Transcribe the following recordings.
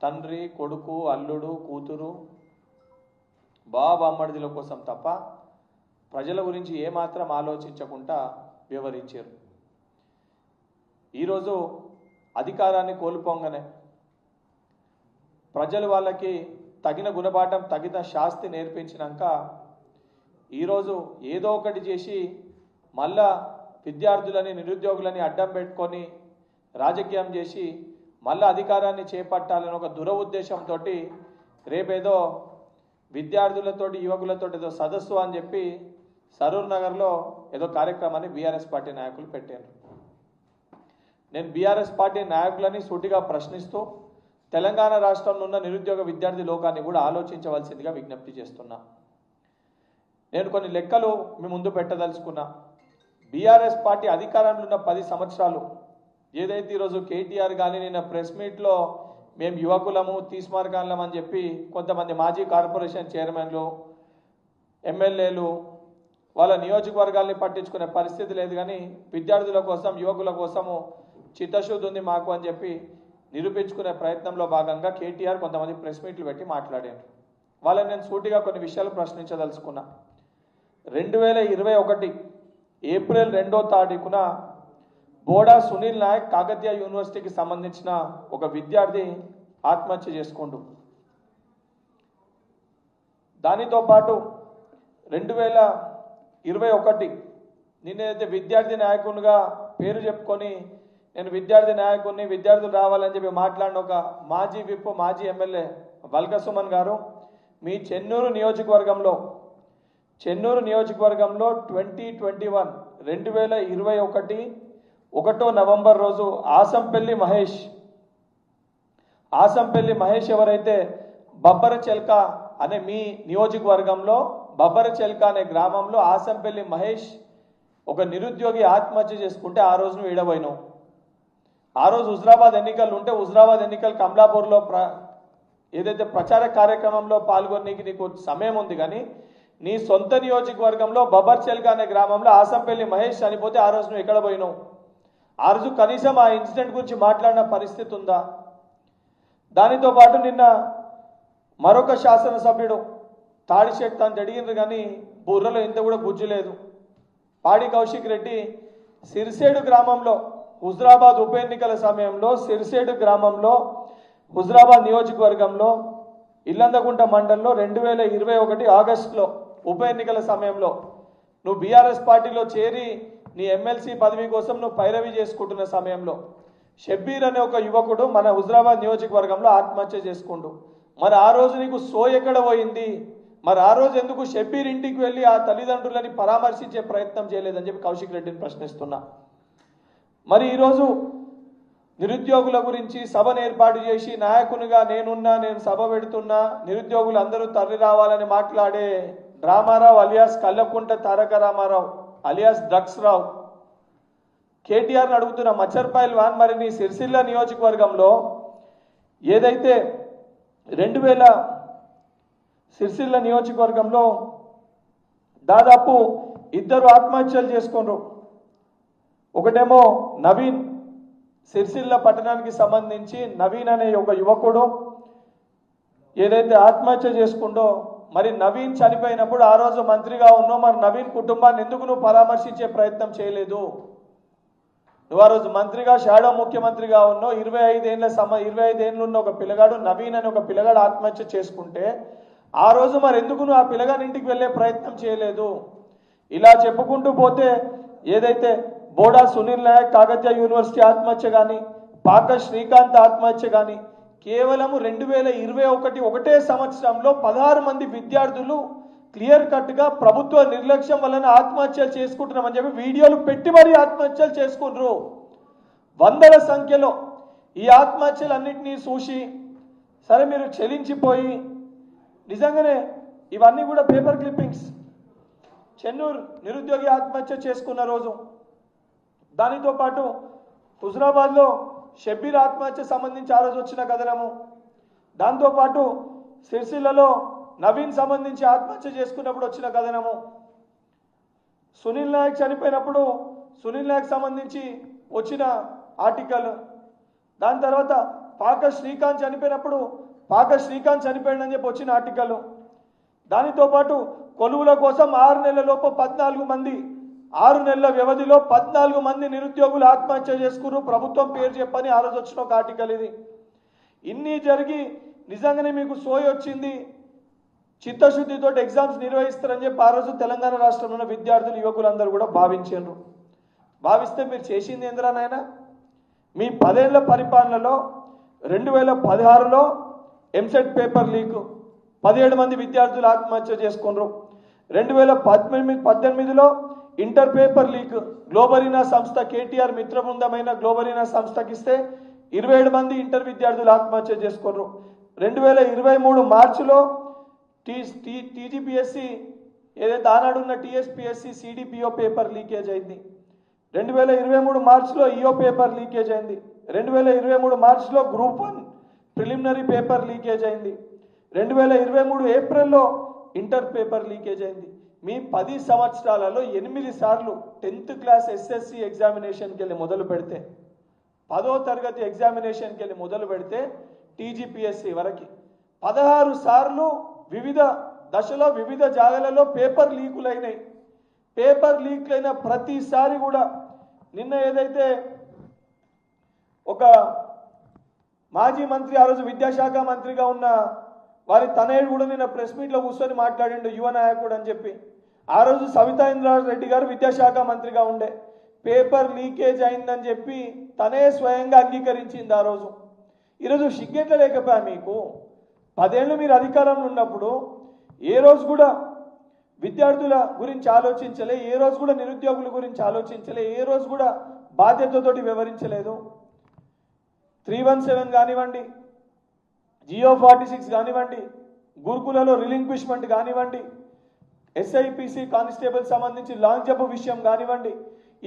తండ్రి కొడుకు అల్లుడు కూతురు బాబు అమ్మడిల కోసం తప్ప ప్రజల గురించి ఏమాత్రం ఆలోచించకుండా వివరించారు. ఈరోజు అధికారాన్ని కోల్పోగానే ప్రజలు వాళ్ళకి తగిన గుణపాఠం తగిన శాస్తి నేర్పించినాక ఈరోజు ఏదో ఒకటి చేసి మళ్ళా విద్యార్థులని నిరుద్యోగులని అడ్డం పెట్టుకొని రాజకీయం చేసి మళ్ళా అధికారాన్ని చేపట్టాలని ఒక దురఉద్దేశంతో రేపేదో విద్యార్థులతోటి యువకులతోటి ఏదో సదస్సు అని చెప్పి సరూర్ నగర్లో ఏదో కార్యక్రమాన్ని బీఆర్ఎస్ పార్టీ నాయకులు పెట్టారు. నేను బీఆర్ఎస్ పార్టీ నాయకులని సూటిగా ప్రశ్నిస్తూ తెలంగాణ రాష్ట్రంలో ఉన్న నిరుద్యోగ విద్యార్థి లోకాన్ని కూడా ఆలోచించవలసిందిగా విజ్ఞప్తి చేస్తున్నా. నేను కొన్ని లెక్కలు మీ ముందు పెట్టదలుచుకున్నా. బీఆర్ఎస్ పార్టీ అధికారంలో ఉన్న 10 సంవత్సరాలు ఏదైతే ఈరోజు కేటీఆర్ కానీ నిన్న ప్రెస్ మీట్లో మేము యువకులము తీస్మార్గాన్లం అని చెప్పి కొంతమంది మాజీ కార్పొరేషన్ చైర్మన్లు ఎమ్మెల్యేలు వాళ్ళ నియోజకవర్గాల్ని పట్టించుకునే పరిస్థితి లేదు, కానీ విద్యార్థుల కోసం యువకుల కోసము చిత్తశుద్ధి ఉంది మాకు అని చెప్పి నిరూపించుకునే ప్రయత్నంలో భాగంగా కేటీఆర్ కొంతమంది ప్రెస్ మీట్లు పెట్టి మాట్లాడారు. వాళ్ళని నేను సూటిగా కొన్ని విషయాలు ప్రశ్నించదలుచుకున్నా. 2021 ఏప్రిల్ 2వ తారీఖున బోడా సునీల్ నాయక్ కాకతీయ యూనివర్సిటీకి సంబంధించిన ఒక విద్యార్థి ఆత్మహత్య చేసుకుంటూ, దానితో పాటు 2021 నేనైతే విద్యార్థి నాయకునిగా పేరు చెప్పుకొని నేను విద్యార్థి నాయకుడిని విద్యార్థులు రావాలని చెప్పి మాట్లాడిన ఒక మాజీ విప్ మాజీ ఎమ్మెల్యే వల్క సుమన్ గారు మీ చెన్నూరు నియోజకవర్గంలో 2021 1 నవంబర్ రోజు ఆసంపల్లి మహేష్ ఎవరైతే బబ్బర చెల్క అనే మీ నియోజకవర్గంలో బబ్బర చెల్క అనే గ్రామంలో ఆసంపల్లి మహేష్ ఒక నిరుద్యోగి ఆత్మహత్య చేసుకుంటే ఆ రోజు నువ్వు ఏడబోయినావు. ఆ రోజు హుజరాబాద్ ఎన్నికలు ఉంటే హుజరాబాద్ ఎన్నికలు కమలాపూర్లో ఏదైతే ప్రచార కార్యక్రమంలో పాల్గొనడానికి నీకు సమయం ఉంది, కానీ నీ సొంత నియోజకవర్గంలో బబ్బర్ చెల్క అనే గ్రామంలో ఆసంపల్లి మహేష్ చనిపోతే ఆ రోజు నువ్వు ఎక్కడ పోయినావు? ఆ రోజు కనీసం ఆ ఇన్సిడెంట్ గురించి మాట్లాడిన పరిస్థితి ఉందా? దానితో పాటు నిన్న మరొక శాసనసభ్యుడు తాడిశెట్టి తను అడిగినారు, కానీ బుర్రలో ఇంత కూడా గుజ్జు లేదు. పాడి కౌశిక్ రెడ్డి సిరిసేడు గ్రామంలో హుజరాబాద్ ఉప ఎన్నికల సమయంలో సిరిసేడు గ్రామంలో హుజరాబాద్ నియోజకవర్గంలో ఇల్లందకుంట మండలంలో 2021 ఆగస్టులో ఉప ఎన్నికల సమయంలో నువ్వు బీఆర్ఎస్ పార్టీలో చేరి నీ ఎమ్మెల్సీ పదవి కోసం నువ్వు పైరవి చేసుకుంటున్న సమయంలో షబ్బీర్ అనే ఒక యువకుడు మన హుజరాబాద్ నియోజకవర్గంలో ఆత్మహత్య చేసుకుంటూ, మరి ఆ రోజు నీకు సో ఎక్కడ పోయింది? మరి ఆ రోజు ఎందుకు షబ్బీర్ ఇంటికి వెళ్ళి ఆ తల్లిదండ్రులని పరామర్శించే ప్రయత్నం చేయలేదని చెప్పి కౌశిక్ రెడ్డిని ప్రశ్నిస్తున్నా. మరి ఈరోజు నిరుద్యోగుల గురించి సభను ఏర్పాటు చేసి నాయకునిగా నేను సభ పెడుతున్నా, నిరుద్యోగులు అందరూ తరలి రావాలని మాట్లాడే రామారావు అలియాస్ కల్లకుంట తారక రామారావు అలియాస్ డ్రగ్స్ రావు కేటీఆర్ని అడుగుతున్న మచ్చర్పాయల్ వాన్, మరి నీ సిరిసిల్ల నియోజకవర్గంలో ఏదైతే సిరిసిల్ల నియోజకవర్గంలో దాదాపు 2 ఆత్మహత్యలు చేసుకున్నారు. ఒకటేమో నవీన్, సిరిసిల్ల పట్టణానికి సంబంధించి నవీన్ అనే ఒక యువకుడు ఏదైతే ఆత్మహత్య చేసుకుంటో, మరి నవీన్ చనిపోయినప్పుడు ఆ రోజు మంత్రిగా ఉన్నావు, మరి నవీన్ కుటుంబాన్ని ఎందుకు నువ్వు పరామర్శించే ప్రయత్నం చేయలేదు? నువ్వు ఆ రోజు మంత్రిగా షాడో ముఖ్యమంత్రిగా ఉన్నావు. 25 ఏళ్ళు ఉన్న ఒక పిల్లగాడు నవీన్ అని ఒక పిల్లగాడు ఆత్మహత్య చేసుకుంటే ఆ రోజు మరి ఎందుకు నువ్వు ఆ పిల్లగాని ఇంటికి వెళ్ళే ప్రయత్నం చేయలేదు? ఇలా చెప్పుకుంటూ పోతే ఏదైతే బోడా సునీల్ నాయక్ కాకతీయ యూనివర్సిటీ ఆత్మహత్య కానీ పాక శ్రీకాంత్ ఆత్మహత్య కానీ కేవలం 2021 ఒకటే సంవత్సరంలో 16 మంది విద్యార్థులు క్లియర్ కట్గా ప్రభుత్వ నిర్లక్ష్యం వలన ఆత్మహత్యలు చేసుకుంటున్నామని చెప్పి వీడియోలు పెట్టి మరీ ఆత్మహత్యలు చేసుకుంటారు. వందల సంఖ్యలో ఈ ఆత్మహత్యలన్నింటినీ చూసి సరే మీరు చెలించిపోయి నిజంగానే ఇవన్నీ కూడా పేపర్ క్లిప్పింగ్స్. చెన్నూరు నిరుద్యోగి ఆత్మహత్య చేసుకున్న రోజు, దానితో పాటు హుజరాబాద్లో షబ్బీర్ ఆత్మహత్య సంబంధించి ఆ రోజు వచ్చిన కథనము, దాంతోపాటు సిరిసిల్లలో నవీన్ సంబంధించి ఆత్మహత్య చేసుకున్నప్పుడు వచ్చిన కథనము, సునీల్ నాయక్ చనిపోయినప్పుడు సునీల్ నాయక్ సంబంధించి వచ్చిన ఆర్టికల్, దాని తర్వాత పాక శ్రీకాంత్ చనిపోయినప్పుడు పాక శ్రీకాంత్ చనిపోయిందని చెప్పి వచ్చిన ఆర్టికల్. దానితో పాటు కొలువుల కోసం 6 నెలల లోపు 14 మంది 6 నెలల వ్యవధిలో 14 మంది నిరుద్యోగులు ఆత్మహత్య చేసుకున్నారు ప్రభుత్వం పేరు చెప్పని ఆ రోజు వచ్చిన ఒక ఆర్టికల్ ఇది. ఇన్ని జరిగి నిజంగానే మీకు సోయి వచ్చింది, చిత్తశుద్ధితో ఎగ్జామ్స్ నిర్వహిస్తారని చెప్పి ఆ రోజు తెలంగాణ రాష్ట్రంలో విద్యార్థులు యువకులందరూ కూడా భావించారు. భావిస్తే మీరు చేసింది ఏందిరా నాయన? మీ 10 ఏళ్ల పరిపాలనలో 2016లో ఎంసెట్ పేపర్ లీక్ 17 మంది విద్యార్థులు ఆత్మహత్య చేసుకున్నారు. 2018లో ఇంటర్ పేపర్ లీక్ గ్లోబరీనా సంస్థ కేటీఆర్ మిత్ర బృందమైన గ్లోబరీనా సంస్థకి ఇస్తే 27 మంది ఇంటర్ విద్యార్థులు ఆత్మహత్య చేసుకున్నారు. 2023 మార్చిలో టీజీపీఎస్సీ ఏదైతే ఆనాడున్న టీఎస్పీఎస్సీ సిడిపిఓ పేపర్ లీకేజ్ అయింది. 2023 మార్చిలో ఈఓ పేపర్ లీకేజ్ అయింది. 2023 మార్చిలో గ్రూప్ 1 ప్రిలిమినరీ పేపర్ లీకేజ్ అయింది. 2023 ఏప్రిల్లో ఇంటర్ పేపర్ లీకేజ్ అయింది. మీ 10 సంవత్సరాలలో 8 సార్లు 10th క్లాస్ ఎస్ఎస్సి ఎగ్జామినేషన్కి వెళ్ళి మొదలు పెడితే 10వ తరగతి ఎగ్జామినేషన్కి వెళ్ళి మొదలు పెడితే టీజీపీఎస్సీ వరకు 16 సార్లు వివిధ దశలో వివిధ జాగాలలో పేపర్ లీకులైనాయి. పేపర్ లీక్లైన ప్రతిసారి కూడా నిన్న ఏదైతే ఒక మాజీ మంత్రి ఆ రోజు విద్యాశాఖ మంత్రిగా ఉన్న వారి తనయుడు కూడా నిన్న ప్రెస్ మీట్లో కూర్చొని మాట్లాడిండు, యువ నాయకుడు అని చెప్పి. ఆ రోజు సవితా ఇంద్రారెడ్డి గారు విద్యాశాఖ మంత్రిగా ఉండే పేపర్ లీకేజ్ అయిందని చెప్పి తనే స్వయంగా అంగీకరించింది ఆ రోజు. ఈరోజు సిగ్గెట్ల లేకపోయా మీకు? 10 ఏళ్ళు మీరు అధికారంలో ఉన్నప్పుడు ఏ రోజు కూడా విద్యార్థుల గురించి ఆలోచించలే, ఏ రోజు కూడా నిరుద్యోగుల గురించి ఆలోచించలే, ఏ రోజు కూడా బాధ్యతతోటి వివరించలేదు. 317 కానివ్వండి, జియో 46 కానివ్వండి, గురుకులలో రిలింక్విష్మెంట్ కానివ్వండి, ఎస్ఐపిసి కానిస్టేబుల్ సంబంధించి లాంగ్ జంప్ విషయం కానివ్వండి,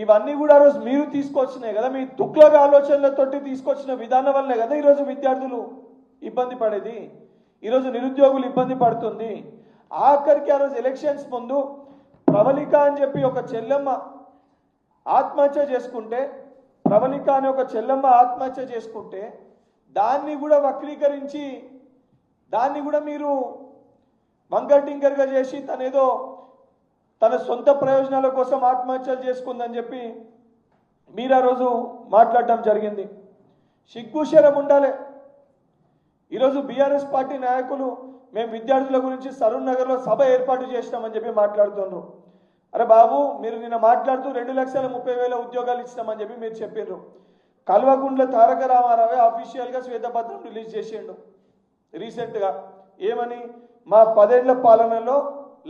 ఇవన్నీ కూడా రోజు మీరు తీసుకొచ్చినాయి కదా, మీ దుఃఖ ఆలోచనలతోటి తీసుకొచ్చిన విధానం వల్లే కదా ఈరోజు విద్యార్థులు ఇబ్బంది పడేది, ఈరోజు నిరుద్యోగులు ఇబ్బంది పడుతుంది. ఆఖరికి ఆ రోజు ఎలక్షన్స్ ముందు ప్రవళిక అని చెప్పి ఒక చెల్లెమ్మ ఆత్మహత్య చేసుకుంటే, ప్రవళిక అని ఒక చెల్లెమ్మ ఆత్మహత్య చేసుకుంటే దాన్ని కూడా వక్రీకరించి దాన్ని కూడా మీరు వంకటింకర్గా చేసి తనేదో తన సొంత ప్రయోజనాల కోసం ఆత్మహత్యలు చేసుకుందని చెప్పి మీరు ఆ రోజు మాట్లాడటం జరిగింది. సిగ్గుశరం ఉండాలి. ఈరోజు బీఆర్ఎస్ పార్టీ నాయకులు మేము విద్యార్థుల గురించి సరూర్ నగర్లో సభ ఏర్పాటు చేసినామని చెప్పి మాట్లాడుతున్నారు. అరే బాబు, మీరు నిన్న మాట్లాడుతూ 2,30,000 ఉద్యోగాలు ఇచ్చినామని చెప్పి మీరు చెప్పారు. కల్వకుంట్ల తారక రామారావే అఫీషియల్గా శ్వేతపత్రం రిలీజ్ చేసిండు రీసెంట్గా. ఏమని? మా 10 ఏళ్ల పాలనలో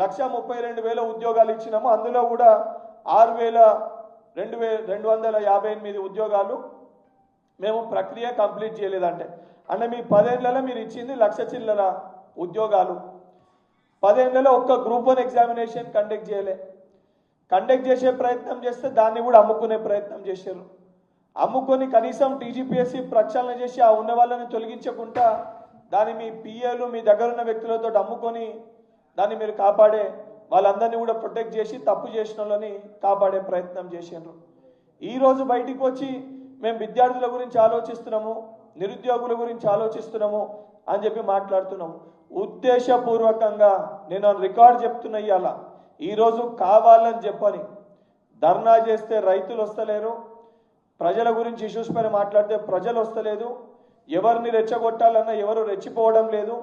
1,32,000 ఉద్యోగాలు ఇచ్చినాము, అందులో కూడా 6,258 ఉద్యోగాలు మేము ప్రక్రియ కంప్లీట్ చేయలేదంటే అంటే మీ 10 ఏళ్లలో మీరు ఇచ్చింది 1,00,000 చిల్లర ఉద్యోగాలు. 10 ఏళ్లలో ఒక్క గ్రూప్ 1 ఎగ్జామినేషన్ కండక్ట్ చేయలే. కండక్ట్ చేసే ప్రయత్నం చేస్తే దాన్ని కూడా అమ్ముకునే ప్రయత్నం చేశారు. అమ్ముకొని కనీసం టీజీపీఎస్సీ ప్రక్షాళన చేసి ఆ ఉన్న వాళ్ళని తొలగించకుండా దాన్ని మీ పిఏలు మీ దగ్గర ఉన్న వ్యక్తులతో అమ్ముకొని దాన్ని మీరు కాపాడే వాళ్ళందరినీ కూడా ప్రొటెక్ట్ చేసి తప్పు చేసిన వాళ్ళని కాపాడే ప్రయత్నం చేశారు. ఈరోజు బయటికి వచ్చి మేము విద్యార్థుల గురించి ఆలోచిస్తున్నాము, నిరుద్యోగుల గురించి ఆలోచిస్తున్నాము అని చెప్పి మాట్లాడుతున్నాము. ఉద్దేశపూర్వకంగా నేను రికార్డ్ చెప్తున్నా. ఇవాళ ఈరోజు కావాలని చెప్పని ధర్నా చేస్తే రైతులు వస్తలేరు, ప్రజల గురించి ఇష్యూస్ పైన మాట్లాడితే ప్రజలు వస్తలేదు, ఎవరిని రెచ్చగొట్టాలన్నా ఎవరు రెచ్చిపోవడం లేదు,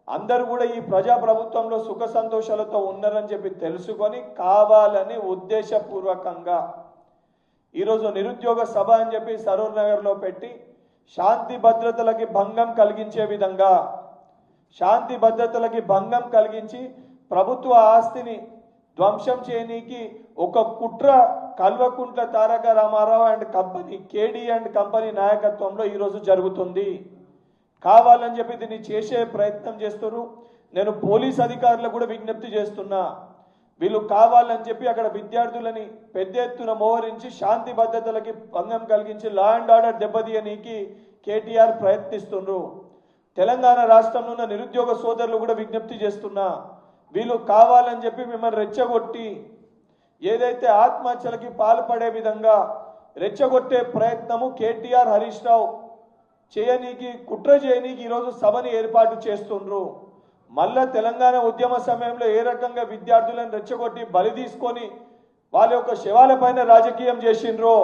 అందరూ కూడా ఈ ప్రజాప్రభుత్వంలో సుఖ సంతోషాలతో ఉన్నారని చెప్పి తెలుసుకొని కావాలని ఉద్దేశపూర్వకంగా ఈరోజు నిరుద్యోగ సభ అని చెప్పి సరూర్ నగర్లో పెట్టి శాంతి భద్రతలకి భంగం కలిగించే విధంగా, శాంతి భద్రతలకి భంగం కలిగించి ప్రభుత్వ ఆస్తిని ధ్వంసం చేయనీకి ఒక కుట్ర కల్వకుంట్ల తారక రామారావు అండ్ కంపెనీ కేడి అండ్ కంపెనీ నాయకత్వంలో ఈరోజు జరుగుతుంది. కావాలని చెప్పి దీన్ని చేసే ప్రయత్నం చేస్తున్నారు. నేను పోలీస్ అధికారులకు కూడా విజ్ఞప్తి చేస్తున్నా, వీళ్ళు కావాలని చెప్పి అక్కడ విద్యార్థులని పెద్ద ఎత్తున మోహరించి శాంతి భద్రతలకి భంగం కలిగించి లా అండ్ ఆర్డర్ దెబ్బతీయనీకి కేటీఆర్ ప్రయత్నిస్తున్నారు. తెలంగాణ రాష్ట్రంలో ఉన్న నిరుద్యోగ సోదరులు కూడా విజ్ఞప్తి చేస్తున్నా, వీళ్ళు కావాలని చెప్పి మిమ్మల్ని రెచ్చగొట్టి ఏదైతే ఆత్మహత్యలకి పాల్పడే విధంగా రెచ్చగొట్టే ప్రయత్నము కేటీఆర్ హరీష్ రావు చేయనీకి కుట్ర చేయనీకి ఈరోజు సభని ఏర్పాటు చేస్తుండ్రు. మళ్ళా తెలంగాణ ఉద్యమ సమయంలో ఏ రకంగా విద్యార్థులను రెచ్చగొట్టి బలి తీసుకొని వాళ్ళ యొక్క శవాలపైన రాజకీయం చేసిండ్రో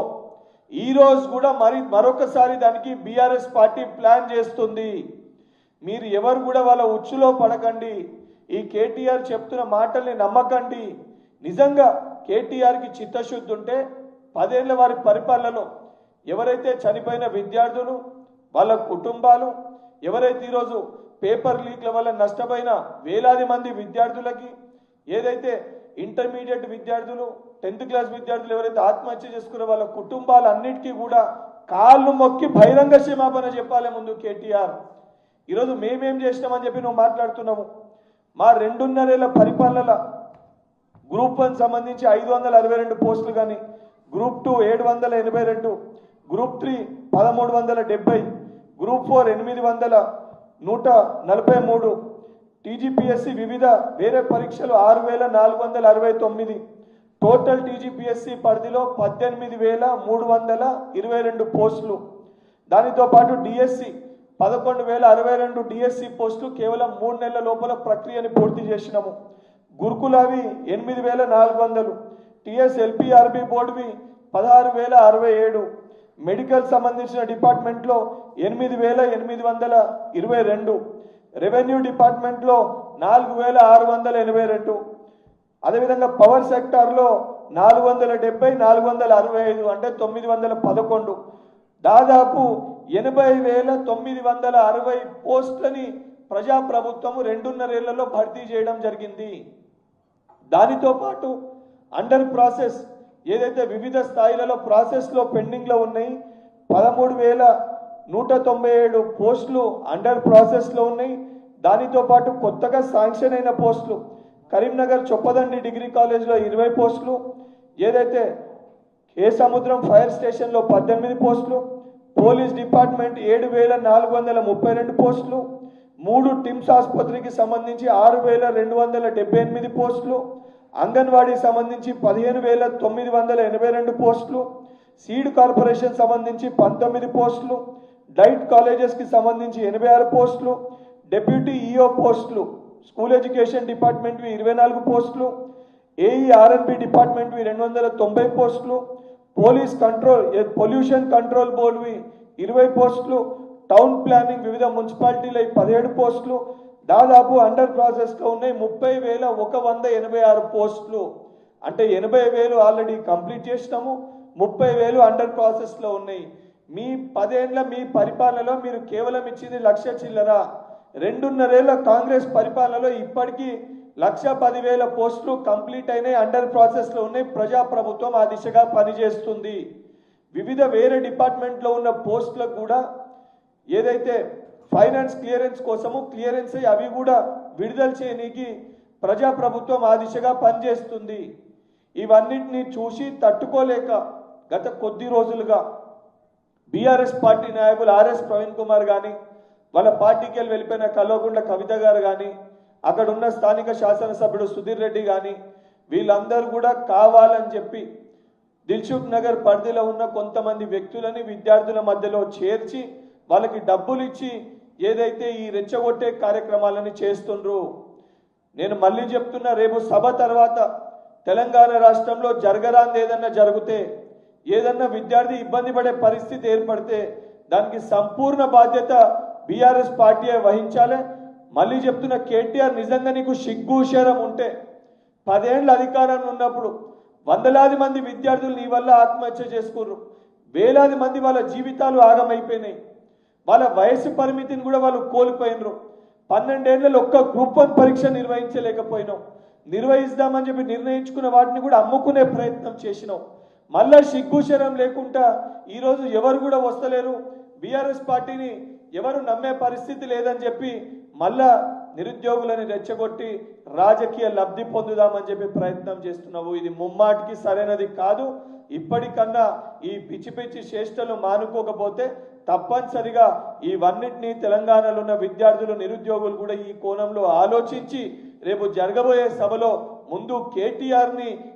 ఈరోజు కూడా మరొకసారి దానికి బీఆర్ఎస్ పార్టీ ప్లాన్ చేస్తుంది. మీరు ఎవరు కూడా వాళ్ళ ఉచ్చులో పడకండి. ఈ కేటీఆర్ చెప్తున్న మాటల్ని నమ్మకండి. నిజంగా కేటీఆర్కి చిత్తశుద్ధి ఉంటే 10 ఏళ్ల వారి పరిపాలనలో ఎవరైతే చనిపోయిన విద్యార్థులు వాళ్ళ కుటుంబాలు, ఎవరైతే ఈరోజు పేపర్ లీక్ల వల్ల నష్టపోయిన వేలాది మంది విద్యార్థులకి, ఏదైతే ఇంటర్మీడియట్ విద్యార్థులు 10th క్లాస్ విద్యార్థులు ఎవరైతే ఆత్మహత్య చేసుకున్న వాళ్ళ కుటుంబాలన్నిటికీ కూడా కాళ్ళు మొక్కి బహిరంగ క్షమాపణ చెప్పాలి ముందు కేటీఆర్. ఈరోజు మేమేం చేసినామని చెప్పి నువ్వు మాట్లాడుతున్నావు. మా 2.5 ఏళ్ల పరిపాలనల గ్రూప్ 1 సంబంధించి 562 పోస్టులు కానీ, గ్రూప్ 2 782, గ్రూప్ 3 1370, గ్రూప్ 4 8,143, టీజీపీఎస్సీ వివిధ వేరే పరీక్షలు 6,469, టోటల్ టీజీపీఎస్సీ పరిధిలో 18,322 పోస్టులు. దానితో పాటు డిఎస్సి 11,062 డిఎస్సి పోస్టులు కేవలం 3 నెలల లోపల ప్రక్రియని పూర్తి చేసినాము. గురుకులవి 8,400, టీఎస్ఎల్పిఆర్బి బోర్డువి 16,067, మెడికల్ సంబంధించిన డిపార్ట్మెంట్లో 8,822, రెవెన్యూ డిపార్ట్మెంట్లో 4,682, అదేవిధంగా పవర్ సెక్టార్లో 470, 465 అంటే 911, దాదాపు 80,960 పోస్టులని ప్రజాప్రభుత్వం 2.5 ఏళ్లలో భర్తీ చేయడం జరిగింది. దానితో పాటు అండర్ ప్రాసెస్ ఏదైతే వివిధ స్థాయిలలో ప్రాసెస్లో పెండింగ్లో ఉన్నాయి 13,197 పోస్టులు అండర్ ప్రాసెస్లో ఉన్నాయి. దానితో పాటు కొత్తగా శాంక్షన్ అయిన పోస్టులు కరీంనగర్ చొప్పదండి డిగ్రీ కాలేజ్లో 20 పోస్టులు, ఏదైతే ఏ సముద్రం ఫైర్ స్టేషన్లో 18 పోస్టులు, పోలీస్ డిపార్ట్మెంట్ 7,432 పోస్టులు, 3 టిమ్స్ ఆసుపత్రికి సంబంధించి 6,278 పోస్టులు, అంగన్వాడీ సంబంధించి 15,982 పోస్టులు, సీడ్ కార్పొరేషన్ సంబంధించి 19 పోస్టులు, డైట్ కాలేజెస్కి సంబంధించి 86 పోస్టులు, డెప్యూటీ ఈఓ పోస్టులు, స్కూల్ ఎడ్యుకేషన్ డిపార్ట్మెంట్వి 24 పోస్టులు, ఏఈఆర్ఎన్బి డిపార్ట్మెంట్వి 290 పోస్టులు, పోలీస్ కంట్రోల్ పొల్యూషన్ కంట్రోల్ బోర్డువి 20 పోస్టులు, టౌన్ ప్లానింగ్ వివిధ మున్సిపాలిటీల 17 పోస్టులు, దాదాపు అండర్ ప్రాసెస్లో ఉన్నాయి 30,186 పోస్టులు. అంటే 80,000 ఆల్రెడీ కంప్లీట్ చేసినాము, 30,000 అండర్ ప్రాసెస్లో ఉన్నాయి. మీ 10 ఏళ్ల మీ పరిపాలనలో మీరు కేవలం ఇచ్చింది 1,00,000 చిల్లర. 2.5 ఏళ్ల కాంగ్రెస్ పరిపాలనలో ఇప్పటికీ 1,10,000 పోస్టులు కంప్లీట్ అయినాయి, అండర్ ప్రాసెస్లో ఉన్నాయి. ప్రజాప్రభుత్వం ఆ దిశగా పనిచేస్తుంది. వివిధ వేరే డిపార్ట్మెంట్లో ఉన్న పోస్టులకు కూడా ఏదైతే ఫైనాన్స్ క్లియరెన్స్ కోసము క్లియరెన్స్ అవి కూడా విడుదల చేయనీకి ప్రజాప్రభుత్వం ఆ దిశగా పనిచేస్తుంది. ఇవన్నిటిని చూసి తట్టుకోలేక గత కొద్ది రోజులుగా బీఆర్ఎస్ పార్టీ నాయకులు ఆర్ఎస్ ప్రవీణ్ కుమార్ కానీ, వాళ్ళ పార్టీకి వెళ్ళిపోయిన కల్వకుంట్ల కవిత గారు కానీ, అక్కడ ఉన్న స్థానిక శాసనసభ్యుడు సుధీర్ రెడ్డి కానీ, వీళ్ళందరూ కూడా కావాలని చెప్పి దిల్సుఖ్ నగర్ పరిధిలో ఉన్న కొంతమంది వ్యక్తులని విద్యార్థుల మధ్యలో చేర్చి వాళ్ళకి డబ్బులు ఇచ్చి ఏదైతే ఈ రెచ్చగొట్టే కార్యక్రమాలని చేస్తుండ్రు. నేను మళ్ళీ చెప్తున్నా, రేపు సభ తర్వాత తెలంగాణ రాష్ట్రంలో జరగరాంది ఏదన్నా జరిగితే, ఏదన్నా విద్యార్థి ఇబ్బంది పడే పరిస్థితి ఏర్పడితే దానికి సంపూర్ణ బాధ్యత బీఆర్ఎస్ పార్టీ వహించాలి. మళ్ళీ చెప్తున్న కేటీఆర్, నిజంగా నీకు సిగ్గు శరం ఉంటే 10 ఏళ్ళ అధికారంలో ఉన్నప్పుడు వందలాది మంది విద్యార్థులు నీ వల్ల ఆత్మహత్య చేసుకున్నారు, వేలాది మంది వాళ్ళ జీవితాలు ఆగమైపోయినాయి, వాళ్ళ వయసు పరిమితిని కూడా వాళ్ళు కోల్పోయినరు. 12 ఏళ్లలో ఒక్క గ్రూప్ 1 పరీక్ష నిర్వహించలేకపోయినాం. నిర్వహిస్తామని చెప్పి నిర్ణయించుకున్న వాటిని కూడా అమ్ముకునే ప్రయత్నం చేసినాం. మళ్ళా సిగ్గుశరం లేకుండా ఈరోజు ఎవరు కూడా వస్తలేరు, బీఆర్ఎస్ పార్టీని ఎవరు నమ్మే పరిస్థితి లేదని చెప్పి మళ్ళా నిరుద్యోగులని రెచ్చగొట్టి రాజకీయ లబ్ధి పొందుదామని చెప్పి ప్రయత్నం చేస్తున్నావు. ఇది ముమ్మాటికి సరైనది కాదు. ఇప్పటికన్నా ఈ పిచ్చి పిచ్చి చేష్టలు మానుకోకపోతే తప్పనిసరిగా ఇవన్నిటినీ తెలంగాణలో ఉన్న విద్యార్థులు నిరుద్యోగులు కూడా ఈ కోణంలో ఆలోచించి రేపు జరగబోయే సభలో ముందు కేటీఆర్ని